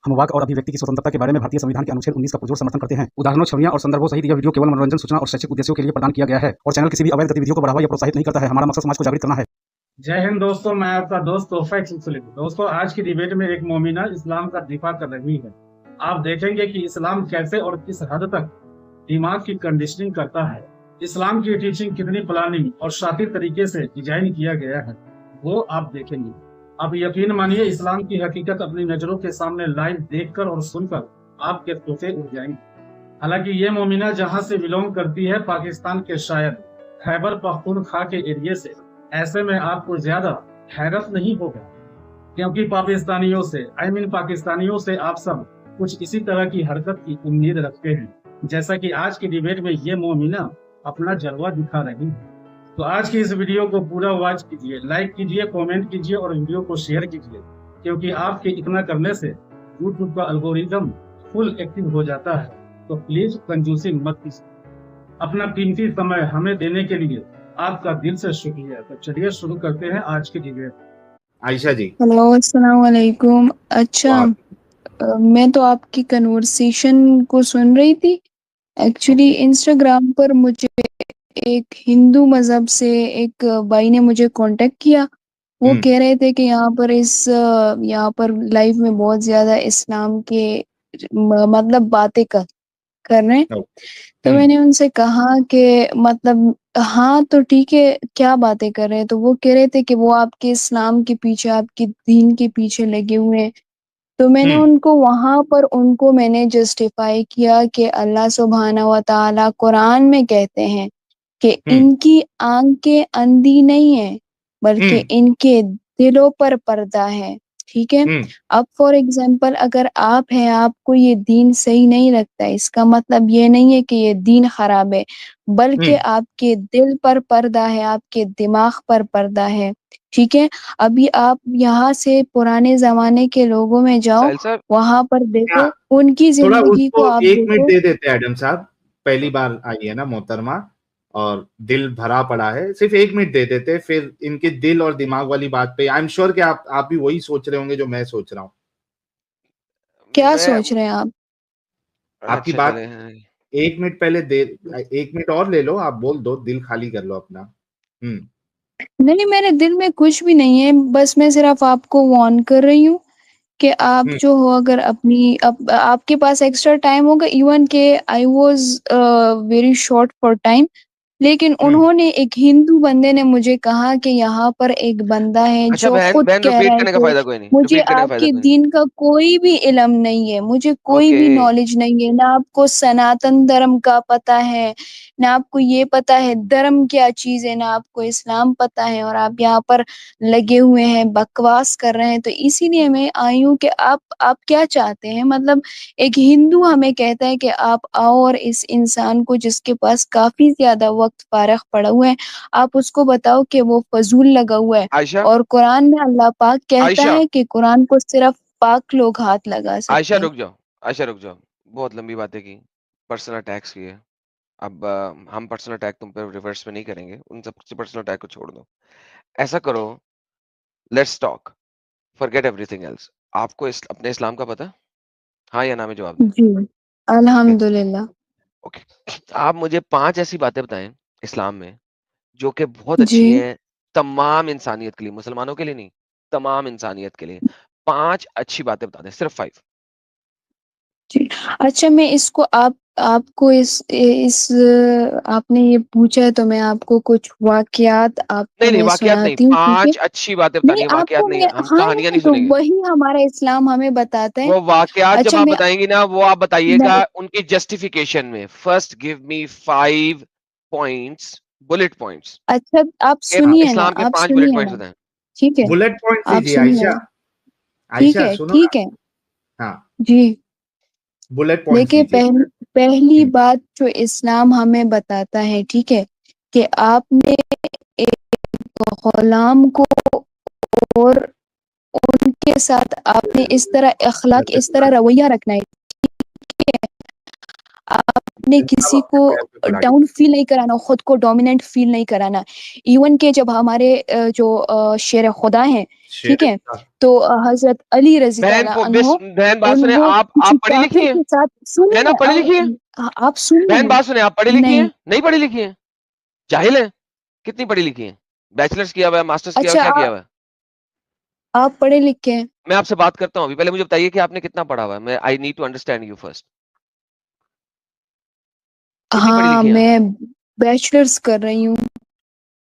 हम वाक और अभिव्यक्ति की स्वतंत्रता के बारे में भारतीय संविधान के अनुच्छेद 19 का पुरजोर समर्थन करते हैं। उदाहरणों, छवियां और संदर्भों सहित यह वीडियो केवल मनोरंजन, सूचना और शैक्षिक उद्देश्यों के लिए प्रदान किया गया है और चैनल किसी भी अवैध गतिविधियों को बढ़ावा या प्रोत्साहित नहीं करता है। हमारा मकसद समाज को जागृत करना है। जय हिंद दोस्तों, मैं आपका दोस्त तोहफा सुलेम। दोस्तों, आज की डिबेट में एक मोमिना इस्लाम का दिफा कर रही है। आप देखेंगे कि इस्लाम कैसे और किस हद तक दिमाग की कंडीशनिंग करता है। इस्लाम की टीचिंग कितनी प्लानिंग और शातिर तरीके से डिजाइन किया गया है, वो आप देखेंगे। आप यकीन मानिए, इस्लाम की हकीकत अपनी नजरों के सामने लाइव देखकर और सुनकर आपके तोहफे उड़ जाएंगे। हालांकि ये मोमिना जहां से बिलोंग करती है, पाकिस्तान के शायद खैबर पख्तूनख्वा के एरिया से, ऐसे में आपको ज्यादा हैरत नहीं होगा, क्योंकि पाकिस्तानियों से आप सब कुछ इसी तरह की हरकत की उम्मीद रखते हैं, जैसा कि आज की डिबेट में ये मोमिना अपना जलवा दिखा रही है। तो आज की इस वीडियो को पूरा वॉच कीजिए, लाइक कीजिए, कमेंट कीजिए और वीडियो को शेयर कीजिए, क्योंकि आपके इतना करने से यूट्यूब का एल्गोरिथम फुल एक्टिव हो जाता है। तो प्लीज कंजूसी मत कीजिए। अपना कीमती समय हमें देने के लिए आपका दिल से शुक्रिया। तो चलिए शुरू करते हैं आज की डिबेट। आयशा जी, हेलो, अस्सलाम वालेकुम। अच्छा, मैं तो आपकी कन्वर्सेशन को सुन रही थी। एक्चुअली इंस्टाग्राम पर मुझे एक हिंदू मजहब से एक भाई ने मुझे कांटेक्ट किया। वो कह रहे थे कि यहाँ पर लाइफ में बहुत ज्यादा इस्लाम के मतलब बातें कर रहे हैं। तो मैंने उनसे कहा कि मतलब हाँ तो ठीक है, क्या बातें कर रहे हैं। तो वो कह रहे थे कि वो आपके इस्लाम के पीछे, आपके दीन के पीछे लगे हुए हैं। तो मैंने उनको मैंने जस्टिफाई किया कि अल्लाह सुब्हाना व तआला कुरान में कहते हैं कि इनकी आंखें अंधी नहीं है, बल्कि इनके दिलों पर पर्दा है। ठीक है। अब फॉर एग्जाम्पल, अगर आप हैं, आपको ये दीन सही नहीं लगता है, इसका मतलब ये नहीं है कि ये दीन खराब है, बल्कि आपके दिल पर पर्दा है, आपके दिमाग पर पर्दा है। ठीक है। अभी आप यहाँ से पुराने जमाने के लोगों में जाओ, वहां पर देखो उनकी जिंदगी को आप एक मिनट देखो। दे देते हैं एडम साहब, पहली बार आई है ना मोहतरमा और दिल भरा पड़ा है, सिर्फ 1 मिनट दे देते, फिर इनके दिल और दिमाग वाली बात पे आई एम श्योर कि आप भी वही सोच रहे होंगे जो मैं सोच रहा हूँ। क्या सोच रहे हैं आप? आपकी बात 1 मिनट पहले 1 मिनट और ले लो, आप बोल दो, दिल खाली कर लो अपना। नहीं, मेरे दिल में कुछ भी नहीं है, बस मैं सिर्फ आपको वार्न कर रही हूँ कि आप जो हो, अगर आपके पास एक्स्ट्रा टाइम होगा, इवन के I was very short for time, लेकिन उन्होंने, एक हिंदू बंदे ने मुझे कहा कि यहाँ पर एक बंदा है जो खुद कह रहा है कि मुझे आपके दीन का कोई भी इल्म नहीं है, मुझे कोई भी नॉलेज नहीं है, ना आपको सनातन धर्म का पता है, ना आपको ये पता है धर्म क्या चीज है, ना आपको इस्लाम पता है, और आप यहाँ पर लगे हुए हैं, बकवास कर रहे हैं। तो इसीलिए मैं आई हूँ कि आप क्या चाहते हैं। मतलब एक हिंदू हमें कहता है कि आप आओ और इस इंसान को, जिसके पास काफी ज्यादा वक्त फारग पड़ा हुआ है, आप उसको बताओ कि वो फजूल लगा हुआ है। और कुरान में अल्लाह पाक कहता है कि कुरान को सिर्फ पाक लोग हाथ लगा सकते हैं। आयशा रुक जाओ, बहुत लंबी बातें की, पर्सनल अटैक्स किए। अब हम पर्सनल अटैक तुम पे रिवर्स में नहीं करेंगे, उन सब पर्सनल अटैक को छोड़ दो। ऐसा करो, let's talk, forget everything else. आपको अपने इस्लाम का पता? हाँ या ना में जवाब दें। जी, अल्हम्दुलिल्लाह। ओके, आप मुझे 5 ऐसी बातें बताएं इस्लाम में जो कि बहुत अच्छी जी हैं तमाम इंसानियत के लिए, मुसलमानों के लिए नहीं, तमाम इंसानियत के लिए। 5 अच्छी बातें बता दें, सिर्फ 5। जी। अच्छा, मैं इसको आपको इस आपने ये पूछा है तो मैं आपको कुछ वाकयात आपको नहीं, मैं वाकयात नहीं, सुनाती हूँ, ठीक है? 5 अच्छी बातें बतानी नहीं, है, वाकयात आपको नहीं, मैं, हम हाँ कहानियां नहीं, नहीं तो सुनेंगे। वही हमारा इस्लाम हमें बताता है। वो वाकयात जब अच्छा, आप मैं बताएंगी ना, वो आप बताइएगा नहीं, उनकी जस्टिफिकेशन में। First give me 5 points, bullet points. अच्छा आप सुनिए ना, इस्लाम के आप 5 बुलेट सुनिए पॉइंट्स ना, बताएं। ठीक है? बुलेट पॉइंट आप दीजिए सुनिए आयशा। ना, ठीक आयशा है, सुनो ठीक ना। है। हाँ, जी, बुलेट पॉइंट्स देखिए, दीजिए। पहली बात जो इस्लाम हमें बताता है, ठीक है, कि आपने एक गुलाम को और उनके साथ आपने इस तरह अखलाक, इस तरह रवैया रखना है, ठीक है? आप आपने किसी को डाउन फील नहीं कराना, खुद को डोमिनेंट फील नहीं कराना। इवन के जब हमारे जो शेर खुदा हैं, ठीक है, तो हजरत अली रजी बहन ताला को अन्हो बहन बात सुने, उनको आप किसी पढ़ी लिखी काफिर हैं? के साथ बहन आप पढ़ी लिखी हैं? सुनिए, आप सुनिए बहन बात सुने, आप पढ़ी लिखी हैं? नहीं। नहीं पढ़ी लिखी हैं? जाहिल है? कितनी पढ़ी लिखी हैं? बैचलर्स किया हुआ है, मास्टर्स किया हुआ है, अच्छा क्या किया हुआ है? आप पढ़े लिखे हैं? मैं आपसे बात करता हूँ अभी, पहले मुझे बताइए कि आपने कितना पढ़ा हुआ है। मैं I need to understand you first. कितनी पढ़ी हाँ, लिखी हैं आप? मैं बैचलर्स कर रही हूँ।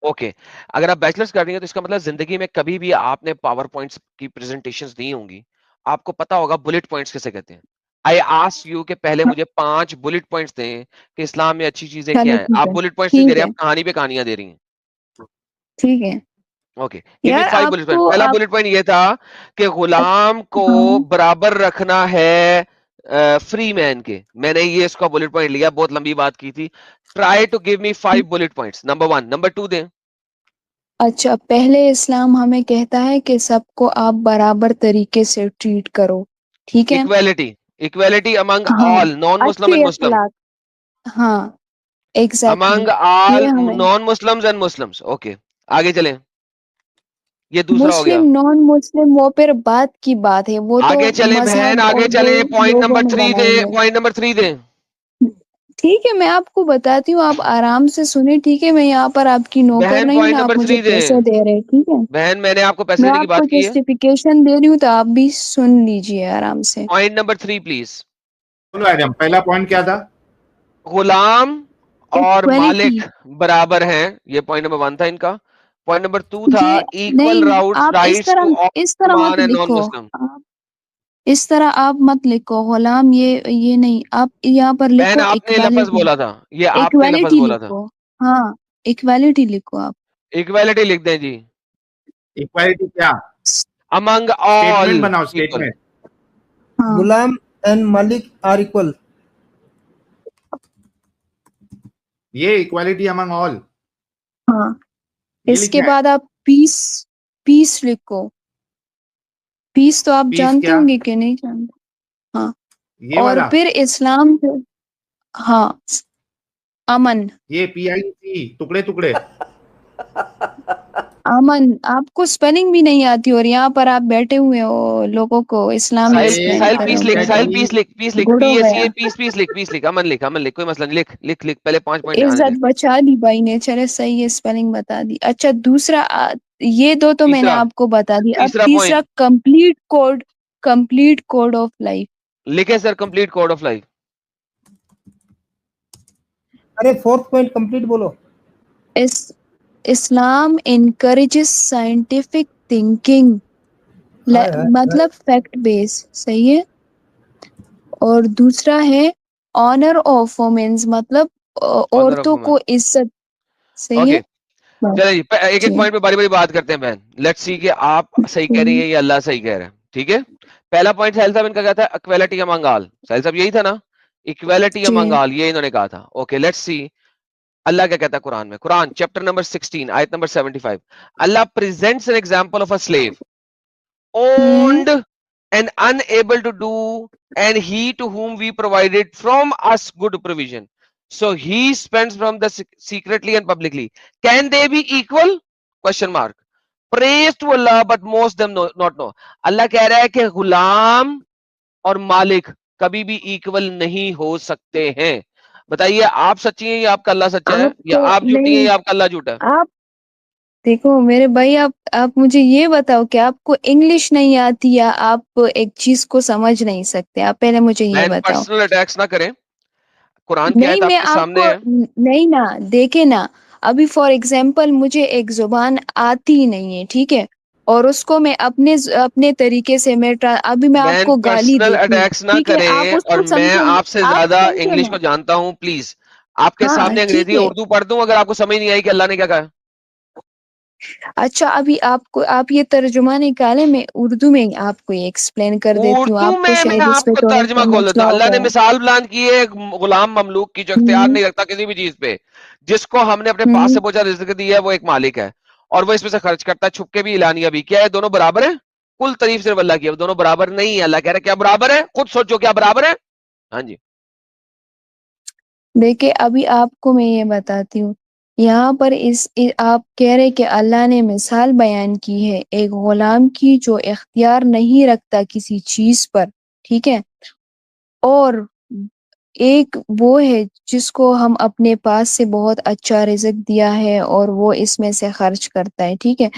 ओके, अगर आप बैचलर्स कर रही हैं तो इसका मतलब जिंदगी में कभी भी आपने पावर पॉइंट्स की प्रेजेंटेशंस दी होंगी, आपको पता होगा बुलेट पॉइंट्स किसे कहते हैं। आई आस्क यू कि पहले हाँ, मुझे 5 बुलेट पॉइंट्स दें कि इस्लाम में अच्छी चीजें क्या चलो हैं। ठीक आप है, बुलेट पॉइंट्स नहीं दे ठीक रहे, है, आप कहानी पे कहानियां दे रही हैं। ठीक है। ओके, गिव मी यार 5 बुलेट पॉइंट। आपको पहला आप बुलेट पॉइंट ये था कि गुलाम को हाँ, बराबर रखना है फ्री मैन के। मैंने ये इसका बुलेट पॉइंट लिया, बहुत लंबी बात की थी। Try to give me 5 bullet points. Number 1, number 2 दें। अच्छा, पहले इस्लाम हमें कहता है कि सबको आप बराबर तरीके से ट्रीट करो, ठीक है? इक्वालिटी, इक्वालिटी अमंग हाँ, ऑल नॉन मुस्लिम अच्छे एंड मुस्लिम, अखलाक, हाँ, एग्जैक्टली अमंग ऑल ये हमें non Muslims and Muslims. Okay, आगे चलें, ये दूसरा हो मुस्लिम गया। नॉन मुस्लिम वो फिर बात की बात है, वो तो आगे चलें बहन, मजहब आगे और वो चलें। पॉइंट लोगों नंबर ने 3 दे, बनाई है। पॉइंट नंबर 3 दे। ठीक है, मैं आपको बताती हूँ, आप आराम से सुने, ठीक है? मैं यहाँ पर आपकी नौकर बहन नहीं हूँ पॉइंट ना, आप नंबर मुझे 3 दे। पैसे दे रहे हैं, ठीक है? बहन मैंने आपको पैसे मैं देने की आपको बात की है। जस्टिफिकेशन दे रही हूँ, तो आप भी सुन लीजिए आराम से। Point number 3 please. बोलो आजम, पहला पॉइंट क्या था? गुलाम और इक्वलिटी, मालिक बराबर हैं, ये पॉइंट नंबर 1 था इनका। पॉइंट नंबर 2 था ये इक्वल नहीं, राउट्स आप राइट्स टू ऑल इस तरह मत मुसलमान एंड नॉन लिखो, मुस्लिम। आप इस तरह आप मत लिखो गुलाम, ये नहीं, आप यहाँ पर बहन लिखो आपने लफ्ज इक्वालिटी, बोला था, ये आपने लफ्ज इक्वालिटी बोला था। लिखो, हाँ, इक्वालिटी लिखो आप। इक्वालिटी लिख दें जी। इक्वालिटी क्या? अमंग स्टेटमेंट ऑल बनाओ, इक्वल। स्टेटमेंट। हाँ, Ghulam and Malik are equal. ये इक्वालिटी अमंग ऑल, हाँ, ये इसके लिखना है। बाद आप पीस, पीस लिखो। पीस तो आप पीस जानते क्या? होंगे कि नहीं जानते? हाँ, ये और वाला, फिर इस्लाम से, हाँ, अमन, ये PIC, टुकड़े टुकड़े। अमन, आपको स्पेलिंग भी नहीं आती और यहाँ पर आप बैठे हुए हो लोगों को इस्लामी साहिल अरे एक्सप्लेन साहिल कर रहे पीस हो, लिख, पंकज बैठे साहिल हो, जी, पीस लिख, गुड हो PSCA गया। पीस लिख, अमन लिख, कोई मसला नहीं, लिख पहले 5 पॉइंट आने इज्जत दे। बचा ली भाई ने, चले सही है, स्पेलिंग बता दी। अच्छा, दूसरा ये दो तो मैंने तीसरा, आपको बता दी, अब तीसरा तीसरा point complete code of life. लिखे sir, complete code of life. अरे फोर्थ पॉइंट कंप्लीट बोलो। इस Islam encourages scientific thinking, hi hi hi. मतलब फैक्ट बेस, सही है? और दूसरा है ऑनर ऑफ वुमेन्स, मतलब ऑनर ऑफ औरतों वुमेन। को इज्जत, सही है? ओके, चलिए जी, एक एक जी, पॉइंट पे बारी बारी बात करते हैं बहन। लेट्स सी कि आप सही कह रही हैं या अल्लाह सही कह रहा है, ठीक है? पहला पॉइंट साहिल साहब इनका क्या था? Equality among all. साहिल साहब यही था ना, इक्वालिटी जी, अमंग ऑल, ये इन्होंने कहा था। ओके, लेट्स सी अल्लाह क्या कहता है कुरान में। कुरान चैप्टर नंबर 16 आयत number 75, Allah presents an example of a slave hmm, owned and unable to do, and he to whom we provided from us good provision, so he spends from the secretly and publicly, can they be equal? Question mark. Praise to Allah, but most them not know. अल्लाह कह रहा है कि गुलाम और मालिक कभी भी equal नहीं हो सकते हैं। बताइए, आप सच्ची हैं या आपका अल्लाह सच्चा है, या आपको आप झूठी हैं नहीं, या आपका अल्लाह झूठा है? आप देखो मेरे भाई, आप मुझे ये बताओ कि आपको इंग्लिश नहीं आती या आप एक चीज को समझ नहीं सकते? आप पहले मुझे ये बहन बताओ। पर्सनल अटैक्स ना करें, कुरान की नहीं, आयत मैं आपके सामने आपको है। नहीं ना, देखे ना, अभी फॉर एग्जाम्पल मुझे एक जुबान आती ही नहीं है, ठीक है, और उसको मैं अपने तरीके से अभी मैं बहन आपको गाली पर्सनल देती हूँ, अटैक्स ना ठीक है, आप करें, और उसको मैं समझेंगे, आपसे आप ज्यादा समझे इंग्लिश ना? को जानता हूं, प्लीज आपके हाँ, सामने ठीक अंग्रेजी है। उर्दू पढ़ दूं अगर आपको समझ नहीं आई कि अल्लाह ने क्या कहा। अच्छा, अभी आप ये तर्जुमा निकाले, मैं उर्दू में आपको ये एक्सप्लेन कर देती हूँ, उर्दू आपको में मैं शायद इस पे आपको थोड़ा तर्जमा सा खोल देता मसला हूं। हो अल्लाह ने गया। मिसाल बयान की है एक गुलाम ममलूक की जो इख्तियार हम्म, नहीं रखता किसी भी चीज पे, जिसको हमने अपने पास हम्म, से बोझा रिज्क दिया है, वो एक मालिक है और वो इसमें से खर्च करता है, छुप के भी इलानिया भी। क्या है, दोनों बराबर है? कुल तारीफ सिर्फ अल्लाह की है, दोनों बराबर नहीं है। अल्लाह कह रहा है क्या बराबर है, खुद सोचो क्या बराबर है। हाँ जी, देखिए अभी आपको मैं ये बताती हूँ, यहाँ पर आप कह रहे कि अल्लाह ने मिसाल बयान की है एक गुलाम की जो इख्तियार नहीं रखता किसी चीज पर, ठीक है, और एक वो है जिसको हम अपने पास से बहुत अच्छा रिज़्क दिया है और वो इसमें से खर्च करता है, ठीक है।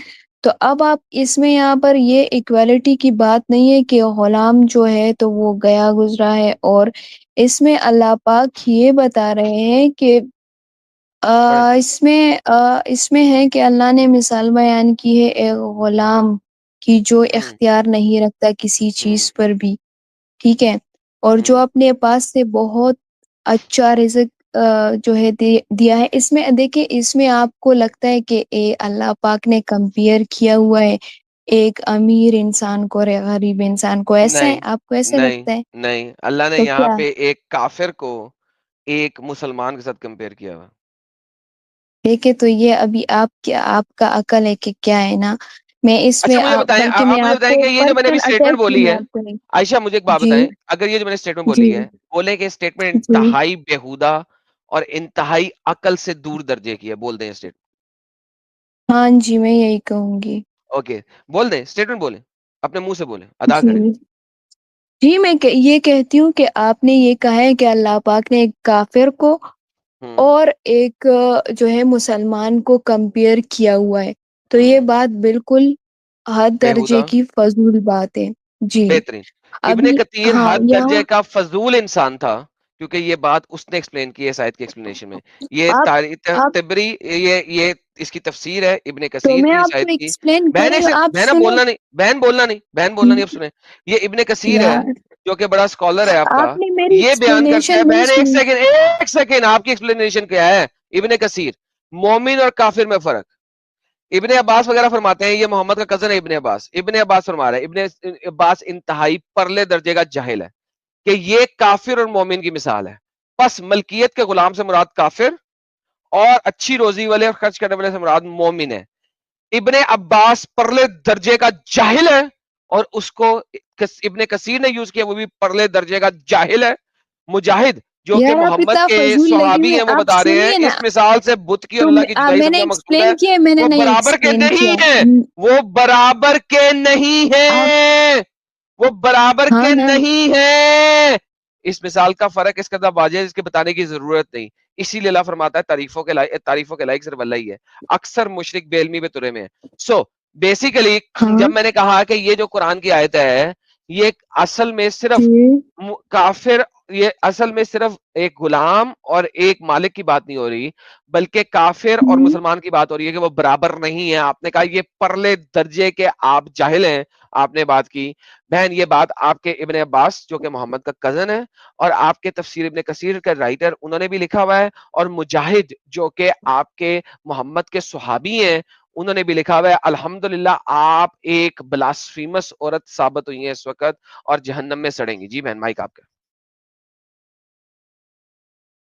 तो अब आप इसमें यहाँ पर ये इक्वालिटी की बात नहीं है कि गुलाम जो है तो वो गया गुजरा है, और इसमें अल्लाह पाक ये बता रहे हैं कि पढ़ें। इसमें है कि अल्लाह ने मिसाल बयान की है एक गुलाम की जो हम्म इख्तियार नहीं रखता किसी हम्म चीज पर भी, ठीक है? और जो हम्म अपने पास से बहुत अच्छा रिज़्क जो है दिया है। इसमें देखिए इसमें आपको लगता है कि अल्लाह पाक ने कंपेयर किया हुआ है एक अमीर इंसान को और एक गरीब इंसान को, ऐसा है? नहीं आपको ऐसा नहीं लगता है? नहीं, अल्लाह ने तो यहाँ क्या? पे एक काफिर को एक मुसलमान के साथ कंपेयर किया हुआ। देखिए तो ये अभी आपका अकल है कि क्या है ना, मैं इसमें अच्छा मुझे बताएं, बल्कि आप मैं मुझे बताएं आपको कि ये जो मैंने अभी पर्सनल स्टेटमेंट अटैक भी बोली मैं है, आपको नहीं। आयशा मुझे एक बात जी, बताएं, अगर ये जो मैंने स्टेटमेंट जी, बोली है, बोले कि स्टेटमेंट जी। इंतहाई बेहुदा और इंतहाई अकल से दूर दर्जे की है, बोल दें स्टेटमेंट। हाँ जी, मैं यही कहूँगी। ओके, बोल दें स्टेटमेंट, बोले अपने मुंह से, बोले अदा करें। जी। जी, ये कहती हूँ कि आपने ये कहा है कि अल्लाह पाक ने एक काफ़िर को हम्म और एक जो है मुसलमान को कंपेयर किया हुआ है। तो ये हम्म बात बिल्कुल हद बेहुदा, दर्जे की फ़ज़ूल बात है। जी, बेहतरीन। इब्ने अभी कतीर हाँ, हद दर्जे यहाँ का फजूल इंसान था, क्योंकि ये बात उसने एक्सप्लेन की है इस आयत की एक्सप्लेनेशन में। ये आप आप तिबरी, ये इसकी तफसीर है इब्ने तो कसीर मैं की इस आयत आपको की। एक्सप्लेन कर बहन रही एक हूँ, सेकंड, आप बहन सुनो। बोलना नहीं, बहन बोलना नहीं, बहन बोलना नहीं, अब सुने। ये इब्ने कसीर है, यार, जो कि बड़ा स्कॉलर है आपका। आपने मेरी ये बयान करता है, एक्सप्लेनेशन नहीं बहन एक सुनी। सेकंड, एक सेकंड, आपकी एक्सप्लेनेशन क्या है? इब्ने कसीर, मोमिन और काफिर में फर्क। इब्ने अब्बास वगैरह फरमाते हैं, ये मोहम्मद का कजन है इब्ने अब्बास। इब्ने अब्बास फरमा रहा है, इब्ने अब्बास इंतहाई परले दर्जे का जाहिल है कि ये काफिर और मोमिन की मिसाल है। बस मलकियत के गुलाम से मुराद काफिर और अच्छी रोजी वाले और खर्च करने वाले से मुराद मोमिन है। इब्ने अब्बास परले दर्जे का जाहिल है, और उसको इब्ने कसीर ने यूज किया, वो भी परले दर्जे का जाहिल है। मुजाहिद जो कि यार आप मोहम्मद इतना के फ़ज़ूल लगे सहाबी हुए हैं, वो आप बता रहे हैं सुनिए ना। इस मिसाल से बुत की और तो अल्लाह की जुदाई मैंने समझना मकसूद है। एक्सप्लेन किया है, मैंने वो नहीं बराबर के एक्सप्लेन नहीं किया। है, वो बराबर के नहीं आप है, वो बराबर हाँ के ना, नहीं है। इस मिसाल का फर्क इस कदर वाज़ेह है, इसके बताने की जरूरत नहीं। इसीलिए अल्लाह फरमाता है तारीफों के लायक सिर्फ अल्लाह ही है। अक्सर मुशरिक बेइल्मी पे तुरे में है। सो बेसिकली हाँ, जब मैंने कहा कि ये जो कुरान की आयत है, ये असल में सिर्फ जी, काफिर, ये असल में सिर्फ एक गुलाम और एक मालिक की बात नहीं हो रही, बल्कि काफिर और हुँ। मुसलमान की बात हो रही है कि वो बराबर नहीं है। आपने कहा ये परले दर्जे के आप जाहिल हैं, आपने बात की। बहन ये बात आपके इब्ने अब्बास जो कि मोहम्मद का कजन है, और आपके तफसीर इब्ने कसीर के राइटर, उन्होंने भी लिखा हुआ है, और मुजाहिद जो कि आपके मोहम्मद के सुहाबी हैं, उन्होंने भी लिखा हुआ है। अल्हम्दुलिल्लाह आप एक ब्लास्फेमस औरत साबित हुई हैं इस वक्त, और जहन्नम में सड़ेंगी। जी बहन, माइक आपका।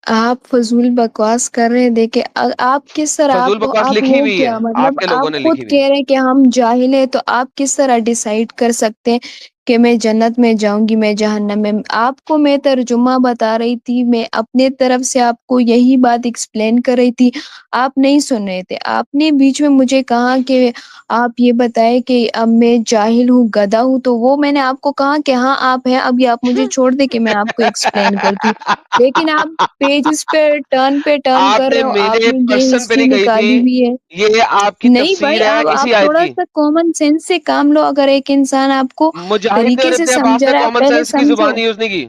आप फ़ज़ूल बकवास कर रहे हैं। देखिए आप किस तरह फजूल बकवास आप लिखी हो हुई है, क्या, मतलब आपके आप लोगों ने खुद लिखी हुई है। कह रहे हैं कि हम जाहिल हैं, तो आप किस तरह डिसाइड कर सकते हैं कि मैं जन्नत में जाऊँगी, मैं जहन्नम में? आपको मैं तर्जुमा बता रही थी, मैं अपने तरफ से आपको यही बात एक्सप्लेन कर रही थी, आप नहीं सुन रहे थे। आपने बीच में मुझे कहा कि आप ये बताएँ कि अब मैं जाहिल हूँ, गधा हूँ, तो वो मैंने आपको कहा कि हाँ, आप हैं, अभी आप मुझे छोड़ दें कि मैं आपको एक्सप्लेन करती हूँ। लेकिन आप पेजेस पे टर्न कर आपने रहे हो, मेरे आपने ये पर्सन पे हिस्ट्री नहीं कही निकाली थी, भी है। ये आपकी नहीं भाई, तफसीर है आप इसी आयत की। थोड़ा-सा कॉमन सेंस से काम लो, अगर एक इंसान आपको मुजाहिद तरीके और से इब्ने अब्बास समझा ने रहा है, आप कॉमन पहले सेंस की समझो। जुबान यूज नहीं की।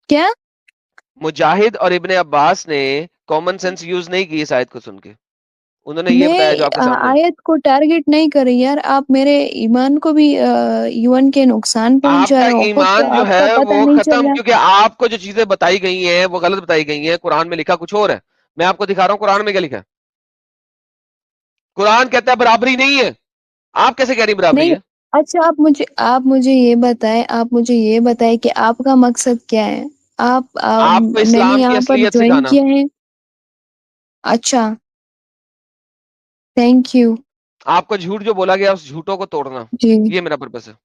क्या? मुजाहिद और इब्ने अब्बास ने कॉमन सेंस यूज नहीं की इस आयत को सुन के। उन्होंने ये बताया जो मैं आपके सामने है। आयत को टारगेट नहीं कर रही यार, आप मेरे ईमान को भी ईमान के नुकसान पहुँचा आपका रहे हो, खुद ईमान को जो आपका है पता वो नहीं चल खत्म, रहा। क्योंकि आपको जो चीजें बताई गई हैं वो गलत बताई गई हैं। कुरान में लिखा कुछ और है। मैं आपको दिखा रहा हूँ कुरान में क्या लिखा है। कुरान कहता है बराबरी नहीं है। आप कैसे कह रही बराबरी नहीं, है? अच्छा आप मुझे ये बताएँ कि आपका मकसद क्या है? आपको मैंने इस्लाम की यहाँ पर असलियत जॉइन सिखाना। किया है। अच्छा, थैंक यू। आपको झूठ जो बोला गया उस झूठों को तोड़ना, जी, ये मेरा पर्पस है।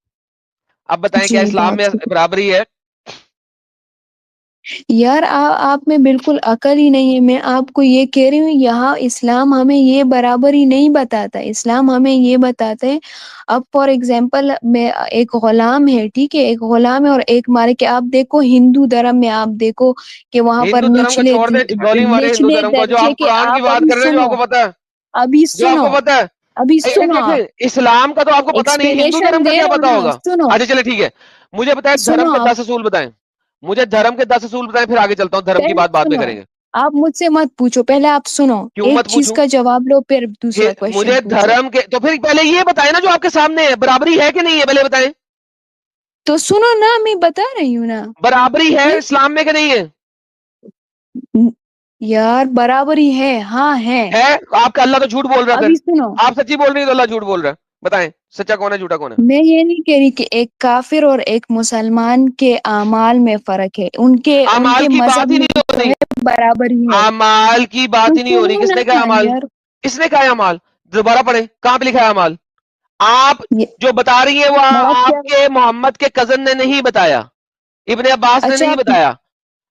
अब बताएं क्या जी, इस्लाम बहुत में शुक्रिया। बराबरी है? यार आप में बिल्कुल अकल ही नहीं है। मैं आपको ये कह रही हूँ, यहाँ इस्लाम हमें ये बराबरी नहीं बताता। इस्लाम हमें ये बताता है, अब फॉर एग्जाम्पल मैं एक गुलाम है, ठीक है, एक गुलाम है और एक मालिक है। आप देखो हिंदू धर्म में, आप देखो कि वहां पर हिंदू धर्म को छोड़ दे, गोली मारे हिंदू निचले धर्म को, जो दर्जे आप के, कुरान की आप बात अभी कर रहे हैं, जो सुनो, आपको पता है, अभी जो सुनो, आपको पता है। अभी एक सुनो, आप देखिए, इस्लाम का तो आपको पता नहीं, हिंदू एक्सप्लेनेशन धर्म का दे क्या रहा पता हूँ ना, होगा। सुनो, अच्छा चले ठीक है, मुझे बताएं धर्म सुनो के आप 10 असूल बताएं, मुझे धर्म के 10 असूल बताएं, फिर आगे चलता हूँ, धर्म की पहले बात बाद में सुनो, करेंगे। आप मुझसे मत पूछो, पहले आप सुनो, क्यों एक मत चीज पूछूं? का जवाब लो फिर दूसरा क्वेश्चन मुझे पूछो। धर्म के, तो फिर पहले ये बताएं ना, जो आपके सामने है, बराबरी है कि नहीं है, पहले बताएं। तो सुनो ना, मैं बता रही हूँ ना। बराबरी है हैं? इस्लाम में कि नहीं है? यार बराबरी है, हाँ है। आपका अल्लाह तो झूठ बोल रहा है, अभी फिर सुनो, आप सच्ची बोल रही है तो अल्लाह झूठ बोल रहा है। बताएं सच्चा कौन है, झूठा कौन है? मैं ये नहीं कह रही कि एक काफिर और एक मुसलमान के अमाल में फर्क है, उनके अमाल उनके की मजहब बात ही में नहीं जो होनी, है बराबरी है। अमाल की बात तो ही नहीं होनी। सुनो किसने कहा ना अमाल? यार, किसने कहा है अमाल? दोबारा पढ़े, कहां पे लिखा है अमाल? आप ये जो बता रही है वो बात क्या, आपके मोहम्मद के कजन ने नहीं बताया, इब्ने अब्बास ने अच्छा नहीं बताया।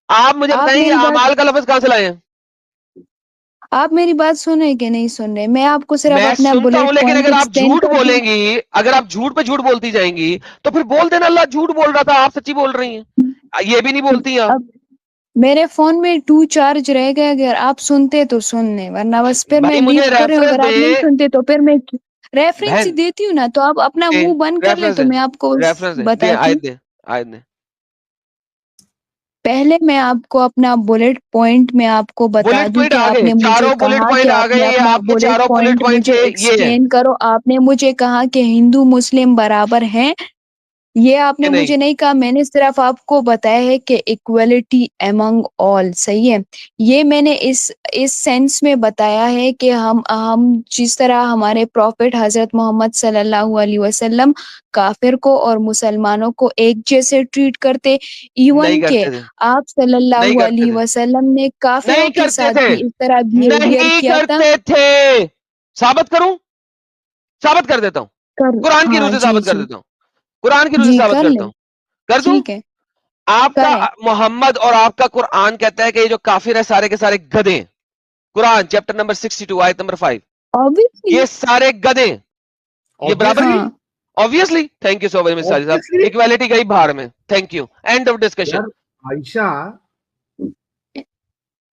आप मुझे आप बताएं ये मेरी बात, अमाल का लफ्ज कहां से लाए हैं? आप मेरी बात सुन रहे कि नहीं सुन रहे? मैं आपको सिर्फ मैं अपना सुनता हूं, बुलेट लेकिन पॉइंट अगर आप एक्सप्लेन झूठ कर दूं। बोलेंगी, अगर आप झूठ पे झूठ बोलती जाएंगी, तो फिर बोल देना अल्लाह झूठ बोल रहा था, आप सच्ची बोल रही हैं। ये भी नहीं बोलती आप। अब मेरे फोन में 2 चार्ज रह गए, अगर आप सुनते तो सुनने, वरना बस फिर मैं भाई लीव मुझे कर रही हूँ। रेफरेंस अगर आप नहीं दे सुनते तो फिर मैं रेफरेंस ही बहन, देती हूँ ना, तो आप अपना दे मुंह बंद कर ले रेफरेंस तो दे, मैं आपको रेफरेंस दे बताती आयत हूँ। दे, आयत दे। पहले मैं आपको अपना बुलेट पॉइंट में आपको बता बुलेट दूं पॉइंट कि आ गए, आपने मुझे चारों बुलेट कहा कि पॉइंट आ आपने गए, ये अपना आपके बुलेट चारों बुलेट पॉइंट पॉइंट मुझे थे, ये है एक्सप्लेन करो। आपने मुझे कहा कि हिंदू मुस्लिम बराबर हैं, ये आपने कि नहीं? मुझे नहीं कहा। मैंने सिर्फ आपको बताया है कि इक्वलिटी अमंग ऑल, सही है। ये मैंने इस सेंस में बताया है कि हम जिस तरह हमारे प्रॉफिट हजरत मोहम्मद सल्लल्लाहु अलैहि वसल्लम काफिर को और मुसलमानों को एक जैसे ट्रीट करते, नहीं इवन के करते थे, आप नहीं सल्लल्लाहु करते अलैहि थे, वसल्लम ने काफिरों नहीं के करते साथ थे, भी इस तरह बिहेवियर नहीं किया था। करते थे। साबित करूं? साबित कर देता हूं, कर, कुरान की रूह हाँ से जी साबित कर जी, देता हूं, कुरान की रूह से जी साबित कर करता ले, हूं। कर दूं? ठीक है, आपका करें, मोहम्मद और आपका कुरान कहता है कि ये जो काफिर है सारे के सारे गधे हैं। कुरान चैप्टर नंबर 62 आयत नंबर 5, ऑब्वियसली, ये सारे गधे हैं। ये बराबर ऑब्वियसली, नहीं? हाँ obviously, thank you so very much Sajid साहब, ऑब्वियसली इक्वालिटी गई बाहर में, thank you, end of discussion. यार, आयशा,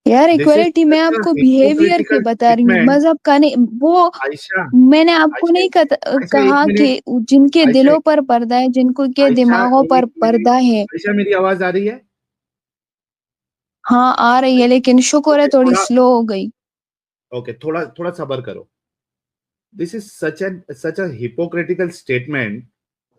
यार दिस इज इक्वलिटी मैं सच अ आपको बिहेवियर की हिपोक्रिटिकल बता रही हूँ, स्टेटमेंट। मजहब का नहीं। वो आयशा, मैंने आपको आयशा, नहीं आयशा एक कहा मिनट, कि जिनके आयशा, दिलों पर पर्दा है, जिनको के आयशा दिमागों पर एक मिनट, पर्दा है। आयशा मेरी आवाज आ रही है? हाँ आ रही है, लेकिन शुक्र है ओके थोड़ी थोड़ा, स्लो हो गई। ओके थोड़ा थोड़ा सबर करो। This is such a hypocritical statement.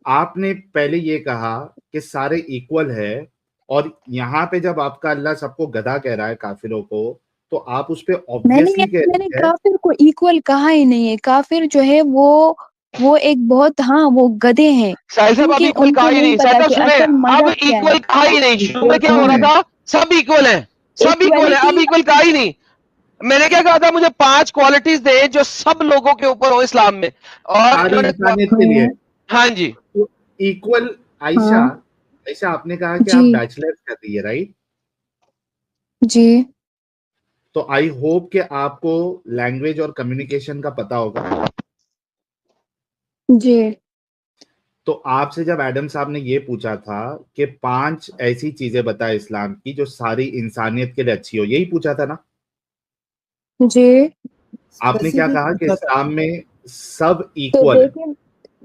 आपने पहले ये कहा कि सारे इक्वल है, और यहाँ पे जब आपका अल्लाह सबको गधा कह रहा है काफिरों को, तो आप उस पे ऑब्वियसली कह मैंने रही है। काफिर को इक्वल कहा ही नहीं है। काफिर जो है वो एक बहुत, हाँ वो गधे हैं, साहिल साहब अब क्योंकि इक्वल कहा उनको ही नहीं नहीं, साहिल पता साहब कि सुने, असल अब मजहब क्या है। इक्वल कहा ही नहीं। शुरू में इक्वल क्या हो कौन रहा है? था? सब इक्वल हैं, सब इक्वल है, अब इक्वलिटी, इक्वल कहा ही नहीं। मैंने क्या कहा था? मुझे 5 क्वालिटीज दे जो सब लोगों के ऊपर हो इस्लाम में, और सारी इन्होंने इंसानियत के लिए। हाँ हाँ जी, तो इक्वल, आयशा, हाँ आयशा आपने कहा कि जी आप बैचलर्स कर रही है, राइट? जी तो आई होप कि आपको लैंग्वेज और कम्युनिकेशन का पता होगा। जी। तो आपसे जब एडम साहब ने ये पूछा था कि 5 ऐसी चीजें बताए इस्लाम की जो सारी इंसानियत के लिए अच्छी हो, यही पूछा था ना? जी आपने क्या स्पेसिफिक कहा कि पूछा था। इस्लाम में सब तो इक्वल है? देखिए,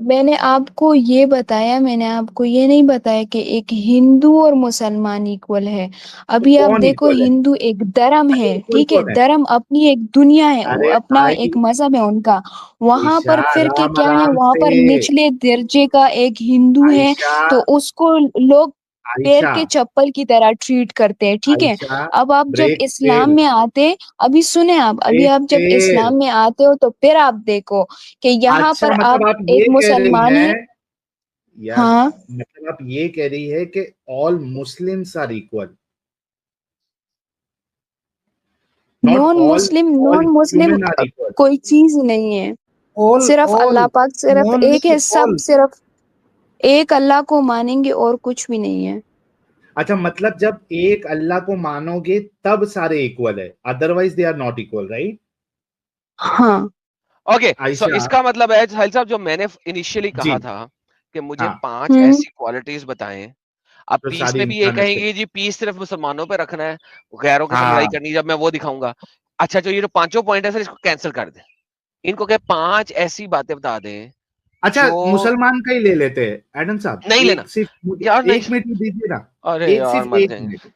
मैंने आपको ये बताया, मैंने आपको ये नहीं बताया कि एक हिंदू और मुसलमान इक्वल है। तो अभी आप कौन देखो, इक्वल है? हिंदू एक धर्म अरे है, इक्वल ठीक है, कौन है? धर्म अपनी एक दुनिया है, वो अरे अपना भाई, एक मजहब है उनका। वहां आयशा, पर फिर के आराम क्या है, आराम वहां से। पर निचले दर्जे का एक हिंदू है, आयशा, तो उसको लोग पैर आयशा, के चप्पल की तरह ट्रीट करते हैं, ठीक है। आयशा, अब आप जब ब्रेक इस्लाम स्टिल, में आते, अभी सुने अभी ब्रेक आप जब स्टिल। इस्लाम में आते हो तो फिर आप देखो कि यहाँ अच्छा, पर मतलब आप आप एक ये कह रही मुसलमान है। हैं यार, हाँ, मतलब आप ये कह रही है कि all Muslims are equal, not all, all non Muslim human are equal. कोई चीज नहीं है। सिर्फ ऑल अल्लाह पाक सिर्फ नॉन एक है, नहीं सब ऑल। सिर्फ एक अल्लाह को मानेंगे और कुछ भी नहीं है। अच्छा, मतलब जब एक अल्लाह को मानोगे तब सारे इक्वल है, otherwise they are not equal, right? हाँ ओके, सो आयशा इसका मतलब है साहिल साहब, जो मैंने इनिशियली जी, कहा था कि मुझे हाँ, 5 ऐसी क्वालिटीज बताएं। अब तो पीस सारी ने भी ये इंसानियत कहेंगे से कि जी पीस सिर्फ मुसलमानों पे रखना है, गैरों के साथ लड़ाई हाँ। करनी है, जब मैं वो दिखाऊंगा। अच्छा, जो ये जो पांचों पॉइंट है सर, इसको कैंसिल कर दें। इनको क्या 5 ऐसी बातें बता दें अच्छा, जो मुसलमान का ही ले लेते हैं एडम साहब, नहीं लेना एक सिर्फ मुझे यार, नहीं। 1 मिनट ही दीजिए ना, अरे एक यार सिर्फ मर 1 जाएंगे। मिनट,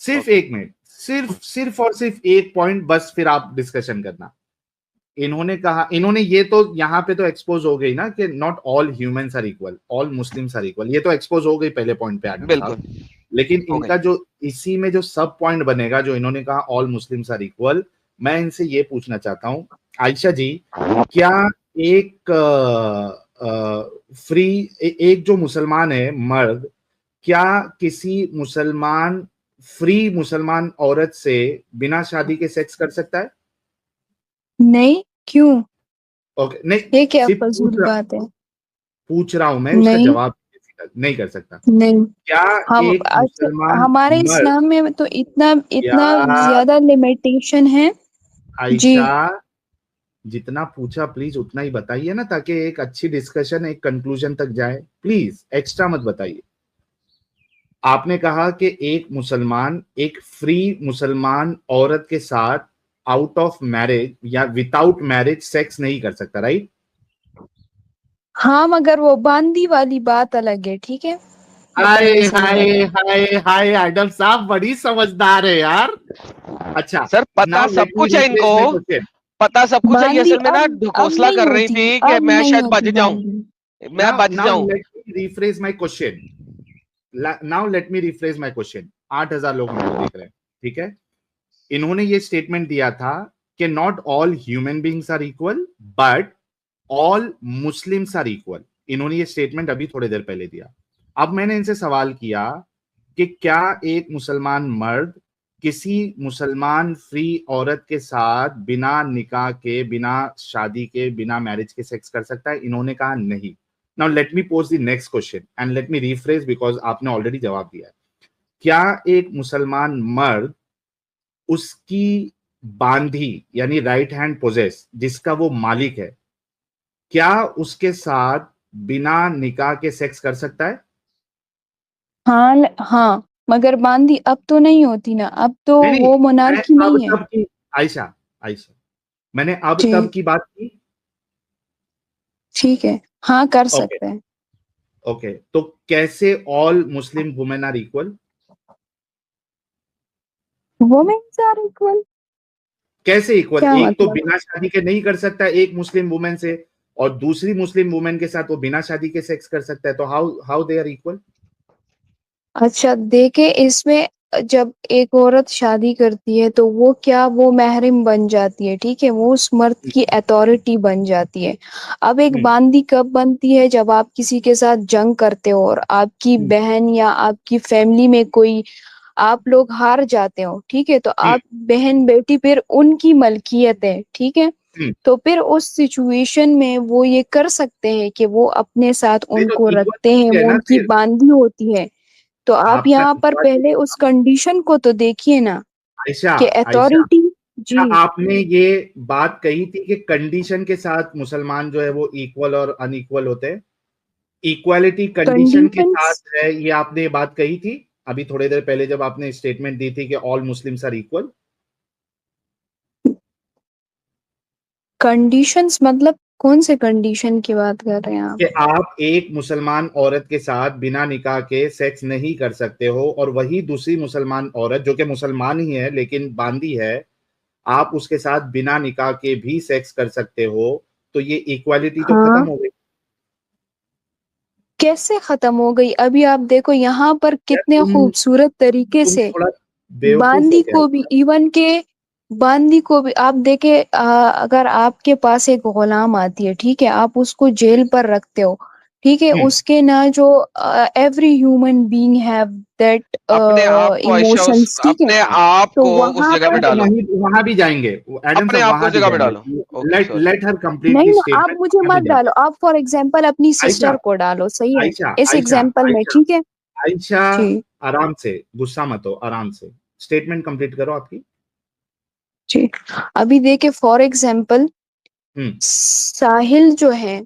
सिर्फ ओके 1 मिनट, सिर्फ और सिर्फ एक पॉइंट, बस फिर आप डिस्कशन करना। इन्होंने कहा, इन्होंने ये तो यहाँ पे तो एक्सपोज हो गई ना कि not all humans are equal, all Muslims are equal, ये तो एक्सपोज हो गई पहले पॉइंट पे एडम साहब। बिल्कुल लेकिन हो गई। इनका जो इसी में जो सब पॉइंट बनेगा, जो इन्होंने कहा ऑल मुस्लिम्स आर इक्वल, मैं इनसे ये पूछना चाहता हूँ आयशा जी, क्या एक फ्री एक जो मुसलमान है मर्द, क्या किसी मुसलमान फ्री मुसलमान औरत से बिना शादी के सेक्स कर सकता है? नहीं, क्यों? ओके, नहीं, ये क्या सिर्फ फजूल बात है? पूछ रहा हूं मैं, उसका नहीं जवाब नहीं कर सकता। नहीं, क्या हम एक अच्छा, मुसलमान हमारे मर्द, इस्लाम में तो इतना इतना या ज्यादा लिमिटेशन है। जी आयशा, जितना पूछा प्लीज उतना ही बताइए ना, ताकि एक अच्छी डिस्कशन एक कंक्लूजन तक जाए, प्लीज एक्स्ट्रा मत बताइए। आपने कहा कि एक मुसलमान एक फ्री मुसलमान औरत के साथ आउट ऑफ मैरिज या विदाउट मैरिज सेक्स नहीं कर सकता, राइट? हाँ, मगर वो बांदी वाली बात अलग है, ठीक है, वो हाय पहले हाय समझा था। हाय हाय, आइडल साहब बड़ी समझदार है यार। अच्छा, सर पता नाउ सब लेट मी कुछ है रिप्लेस इनको, माय क्वेश्चन। पता सब कुछ है। ये बांदी असल में ना अब घोंसला नहीं कर रही होती, थी कि अब मैं नहीं शायद बच होती जाऊं, बांदी। मैं नाउ बच नाउ जाऊं। Let me rephrase my question, now let me rephrase my question. 8,000 लोग हमको देख रहे हैं, ठीक है? इन्होंने ये स्टेटमेंट दिया था कि not all human beings are equal but all Muslims are equal. इन्होंने ये स्टेटमेंट अभी थोड़ी देर पहले दिया। अब मैंने इनसे सवाल किया कि क्या एक मुसलमान मर्द किसी मुसलमान फ्री औरत के साथ बिना निकाह के, बिना शादी के, बिना मैरिज के सेक्स कर सकता है? इन्होंने कहा नहीं। Now let me pose the next question and let me rephrase, because आपने ऑलरेडी जवाब दिया है। क्या एक मुसलमान मर्द उसकी बांधी यानी राइट हैंड पोजेस जिसका वो मालिक है, क्या उसके साथ बिना निकाह के सेक्स कर सकता है? हाँ हाँ, मगर बांदी अब तो नहीं होती ना, अब तो नहीं नहीं, वो मैं मोनार्की अब नहीं है। तब की, आयशा आयशा, मैंने अब जी तब की बात की। ठीक है, हाँ कर ओके सकते हैं। ओके, तो कैसे all Muslim women are equal? Womens are equal? कैसे इक्वल? क्या एक तो मतलब? बिना शादी के नहीं कर सकता एक मुस्लिम वुमेन से, और दूसरी मुस्लिम वुमेन के साथ वो बिना शादी के सेक्स कर सकता है, तो how how they are equal? अच्छा देखे, इसमें जब एक औरत शादी करती है तो वो क्या, वो महरम बन जाती है, ठीक है, वो उस मर्द की अथॉरिटी बन जाती है। अब एक बांदी कब बनती है? जब आप किसी के साथ जंग करते हो और आपकी बहन या आपकी फैमिली में कोई, आप लोग हार जाते हो, ठीक है, तो आप बहन बेटी फिर उनकी मलकियत है, ठीक है, तो फिर उस सिचुएशन में वो ये कर सकते हैं कि वो अपने साथ नहीं तो उनको इक्वल रखते हैं, है वो ना उनकी फिर। बांदी होती है। तो आप आपका यहाँ पर सवाल, पहले उस कंडीशन को तो देखिए ना, आयशा कि आयशा, अथॉरिटी। क्या जी, आपने ये बात कही थी कि कंडीशन के साथ मुसलमान जो है वो इक्वल और अनइक्वल होते हैं? इक्वालिटी कंडीशन के कंडीशंस। साथ है, ये आपने ये बात कही थी अभी थोड़ी देर पहले जब आपने स्टेटमेंट दी थी कि all Muslims are equal. Conditions मतलब कौन से कंडीशन की बात कर रहे हैं आप? कि आप एक मुसलमान औरत के साथ बिना निकाह के सेक्स नहीं कर सकते हो, और वही दूसरी मुसलमान औरत जो कि मुसलमान ही है लेकिन बांदी है, आप उसके साथ बिना निकाह के भी सेक्स कर सकते हो, तो ये इक्वालिटी तो खत्म हाँ, हो गई। कैसे खत्म हो गई? अभी आप देखो यहाँ पर यार कितने खूबसूरत तरीके तुम से थोड़ा बेवकूफ हो बांदी गया को भी, यार। इवन के बांदी को भी आप देखे, अगर आपके पास एक गुलाम आती है, ठीक है, आप उसको जेल पर रखते हो, ठीक है, हम्म, उसके ना जो every human being have that अपने आप को आयशा उस इमोशंस, ठीक है, अपने आप तो को उस वहां जगह में पर, तो डालो, वहीं वहां भी जाएंगे, एडम अपने साहब आप को वहां उस भी जगह में जाएंगे। डालो। Okay let sorry. Let her complete नहीं दी ना, आप स्टेटमेंट, मुझे वहां मत भी डालो, जाएंगे। आप फॉर एग्जाम्पल अपनी आयशा सिस्टर को डालो, सही है, आयशा इस आयशा एग्जाम्पल में, आयशा ठीक है। आयशा, जी आराम से, गुस्सा मत हो, आराम से स्टेटमेंट कंप्लीट करो आपकी। जी, अभी देखिए फॉर एग्जाम्पल हम्म साहिल जो है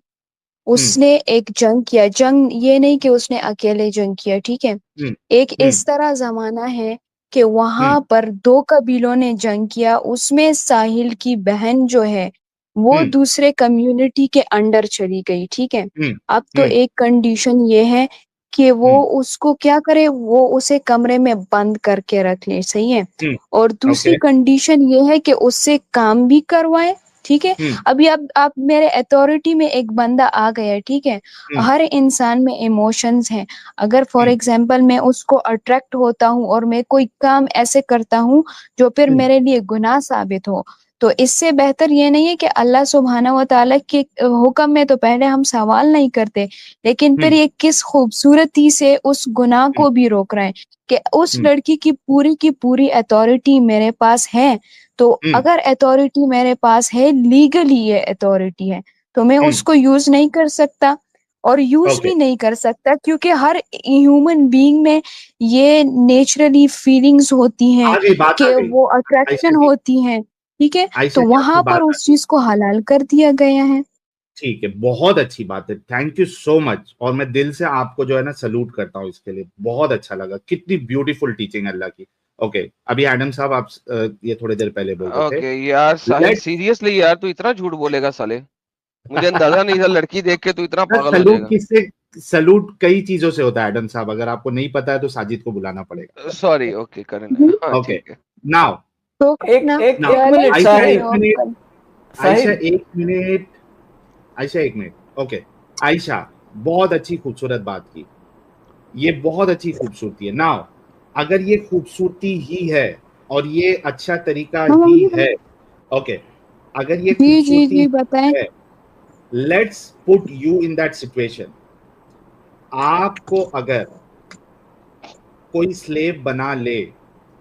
उसने एक जंग किया। जंग ये नहीं कि उसने अकेले जंग किया, ठीक है। हम्म एक हम्म इस तरह जमाना है कि हम्म वहां पर दो कबीलों ने जंग किया, उसमें साहिल की बहन जो है वो हम्म दूसरे कम्युनिटी के अंडर चली गई, ठीक है। हम्म अब तो हम्म एक कंडीशन ये है कि वो उसको क्या करे, वो उसे कमरे में बंद करके रख ले, सही है। हम्म और दूसरी ओके कंडीशन ये है कि उससे काम भी करवाए, ठीक है। हम्म अभी अब आप मेरे अथॉरिटी में एक बंदा आ गया, ठीक है। हम्म हर इंसान में इमोशंस हैं। अगर फॉर हम्म एग्जांपल मैं उसको अट्रैक्ट होता हूँ और मैं कोई काम ऐसे करता हूँ जो फिर हम्म मेरे लिए गुनाह साबित हो, तो इससे बेहतर ये नहीं है कि अल्लाह सुब्हाना व तआला के हुक्म में तो पहले हम सवाल नहीं करते, लेकिन फिर हम्म ये किस खूबसूरती से उस गुनाह हम्म को भी रोक रहे हैं कि उस हम्म लड़की की पूरी अथॉरिटी मेरे पास है। तो हम्म अगर अथॉरिटी मेरे पास है, लीगली ये अथॉरिटी है, तो मैं हम्म उसको यूज नहीं कर सकता। और यूज ओके भी नहीं कर सकता क्योंकि हर ह्यूमन बीइंग में ये नेचुरली फीलिंग्स होती हैं आ गई बात, आ कि गई वो आयशा अट्रैक्शन जी, होती हैं, ठीक है। आयशा तो जी आपकी वहां पर बात आ उस गई। चीज को हलाल कर दिया गया है। ठीक है, बहुत अच्छी बात है, थैंक यू सो मच। और मैं दिल से आपको जो है ना सलूट करता हूँ इसके लिए, बहुत अच्छा लगा, कितनी ब्यूटीफुल टीचिंग अल्लाह की। ओके, अभी एडम साहब आप ये थोड़ी देर पहले बोल रहे थे। ओके यार साहिल, लेट सीरियसली यार तू इतना झूठ बोलेगा साले? मुझे अंदाजा नहीं था लड़की देख के तू इतना पागल हो सलूट जाएगा। किससे, सलूट कई चीजों से होता है एडम साहब, अगर आपको नहीं पता है तो साजिद को बुलाना पड़ेगा। सॉरी, ओके करण, हम्म। हाँ ओके, ठीक है। नाउ तो एक ना एक नाउ एक मिनट गलत आयशा कर रहे साहिल, एक हो मिनट, आप। आयशा साहिल। एक मिनट, आयशा एक मिनट। ओके, आयशा बहुत अच्छी खूबसूरत बात की, ये बहुत अच्छी खूबसूरती है। नाउ अगर ये खूबसूरती ही है और ये अच्छा तरीका हाँ, ही मुझे है, ओके, अगर ये जी जी खूबसूरती जी बताएं। है, let's put you in that situation. आपको अगर कोई स्लेव बना ले,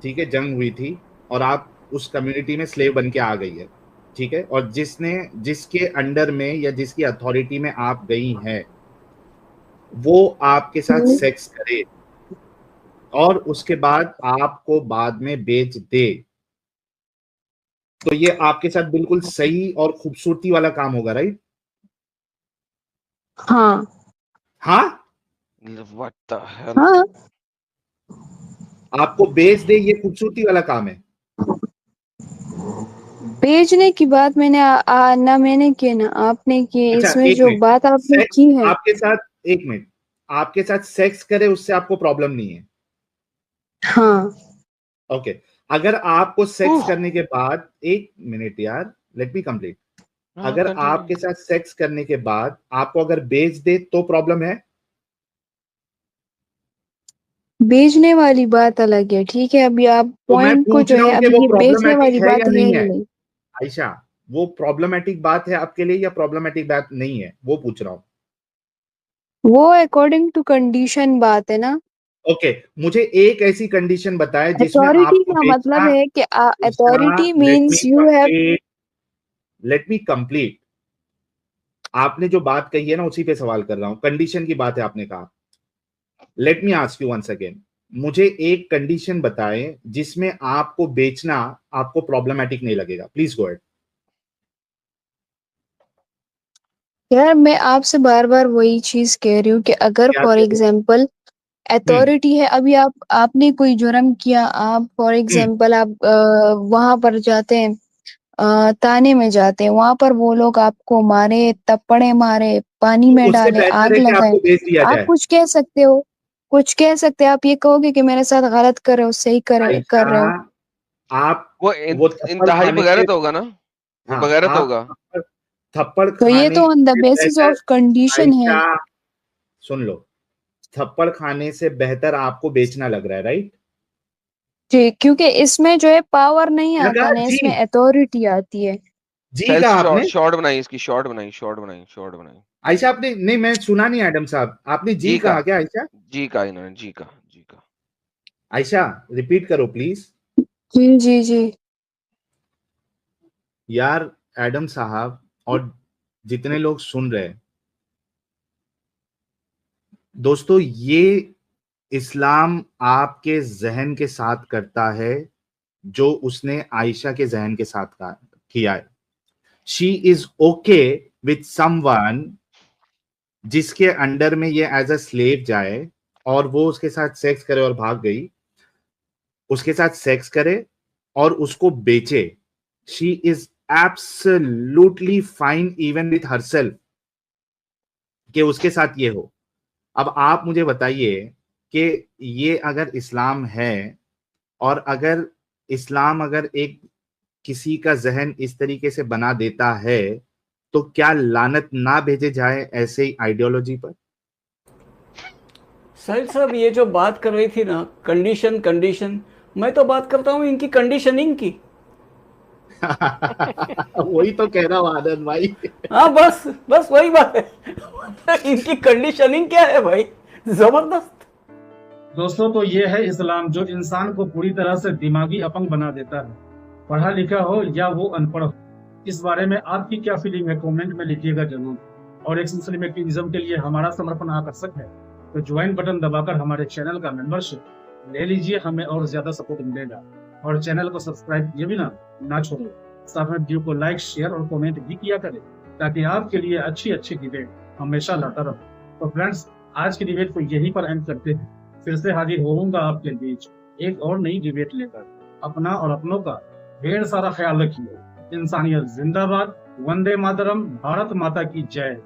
ठीक है, जंग हुई थी और आप उस कम्युनिटी में स्लेव बन के आ गई है, ठीक है, और जिसके अंडर में या जिसकी अथॉरिटी में आप गई हैं, वो आपके साथ हम्म। सेक्स करे और उसके बाद आपको बाद में बेच दे, तो ये आपके साथ बिल्कुल सही और खूबसूरती वाला काम होगा, राइट? हाँ हाँ, व्हाट द हेल। हाँ, आपको बेच दे, ये खूबसूरती वाला काम है। भेजने की बात मैंने ना मैंने की ना आपने की, अच्छा इसमें एक जो मिनट, बात आपने सेक्स की है। आपके साथ, एक मिनट, आपके साथ सेक्स करे उससे आपको प्रॉब्लम नहीं है, हाँ ओके। अगर आपको सेक्स उह, करने के बाद, एक मिनट यार, लेट मी कंप्लीट, हाँ अगर कंटिन्यू। आपके साथ सेक्स करने के बाद आपको अगर बेच दे तो प्रॉब्लम है? भेजने वाली बात अलग है, ठीक है। अभी आप तो मैं पॉइंट को पूछ जो रहा है, हूं कि अभी वो ये भेजने प्रॉब्लमेटिक वाली है बात या है नहीं ही है? नहीं। आयशा, वो प्रॉब्लमेटिक बात है आपके लिए या प्रॉब्लमेटिक बात नहीं है, वो पूछ रहा हूँ। वो अकॉर्डिंग टू कंडीशन बात है ना। ओके, मुझे एक ऐसी कंडीशन बताए जिसमें अथॉरिटी आपको का मतलब बेचना, है कि authority let me means you have. Complete, let me complete. आपने जो बात कही है ना उसी पे सवाल कर रहा हूं, कंडीशन की बात है आपने कहा। Let me ask you once again, मुझे एक कंडीशन बताएं जिसमें आपको बेचना आपको प्रॉब्लमेटिक नहीं लगेगा, प्लीज गो अहेड। यार मैं आपसे बार बार वही चीज कह रही हूँ कि अगर क्या फॉर कह रहे एग्जाम्पल हैं? अथॉरिटी है, अभी आपने कोई जुर्म किया, आप फॉर हम्म एग्जाम्पल आप वहां पर जाते हैं, ताने में जाते हैं, वहां पर वो लोग आपको मारे, थप्पड़े मारे, पानी तो में उससे डाले, बेहतर आग है कि लगाए, आपको बेच दिया आप जाए। कुछ कह सकते हो? कुछ कह सकते हैं? आप ये कहोगे कि मेरे साथ गलत कर रहे हो, सही कर आयशा, रहे हो। आप वो वो थप्पड़ इंतहाई खाने से, बगैरत होगा ना, वो हाँ, बगैरत आप होगा। थप्पड़ थप्पड़ तो ये खाने तो ऑन द से बेसिस बेहतर, ऑफ कंडीशन है। आयशा सुन लो, थप्पड़ खाने से बेहतर आपको बेचना लग रहा है, राइट? जी, क्योंकि इसमें जो है पावर नहीं क्या आता कहा ना, जी? इसमें अथॉरिटी आती है। जी साहिल कहा आपने? शॉर्ट बनाई इसकी, शॉर्ट बनाई, शॉर्ट बनाई, शॉर्ट बनाई। आयशा आपने, नहीं मैं सुना नहीं एडम साहब, आपने जी जी का, कहा क्या आयशा? जी का इन्होंने, जी का, जी का। आयशा रिपीट करो प्लीज। जी जी जी। यार एडम साहब और जितने लोग सुन रहे हैं, दोस्तों ये इस्लाम आपके जहन के साथ करता है जो उसने आयशा के जहन के साथ किया है। She is okay with someone जिसके अंडर में ये एज अ स्लेव जाए और वो उसके साथ सेक्स करे और भाग गई, उसके साथ सेक्स करे और उसको बेचे। She is absolutely fine even with herself कि उसके साथ ये हो। अब आप मुझे बताइए कि ये अगर इस्लाम है और अगर इस्लाम अगर एक किसी का जहन इस तरीके से बना देता है तो क्या लानत ना भेजे जाए ऐसे आइडियोलॉजी पर? साहिल साहब ये जो बात कर रही थी ना, कंडीशन, मैं तो बात करता हूँ इनकी कंडीशनिंग की। वही तो कह रहा हूँ आनंद भाई। हाँ बस वही बात है। इनकी कंडीशनिंग क्या है भाई, जबरदस्त। दोस्तों तो ये है इस्लाम जो इंसान को पूरी तरह से दिमागी अपंग बना देता है, पढ़ा लिखा हो या वो अनपढ़ हो। इस बारे में आपकी क्या फीलिंग है, कमेंट में लिखिएगा जरूर। और एक मुस्लिम एक्टिविज्म के लिए हमारा समर्पण आकर्षक है तो ज्वाइन बटन दबाकर हमारे चैनल का मेंबरशिप ले लीजिए, हमें और ज्यादा सपोर्ट मिलेगा। और चैनल को सब्सक्राइब किए बिना ना छोड़ो, साथ में वीडियो को लाइक, शेयर और कमेंट भी किया करें ताकि आपके लिए अच्छी डिबेट हमेशा लाता रहो। तो फ्रेंड्स, आज की डिबेट को यहीं पर एंड करते हैं। फिर से हाजिर होऊंगा आपके बीच एक और नई डिबेट लेकर। अपना और अपनों का ढेर सारा ख्याल रखिए। इंसानियत जिंदाबाद, वंदे मातरम, भारत माता की जय।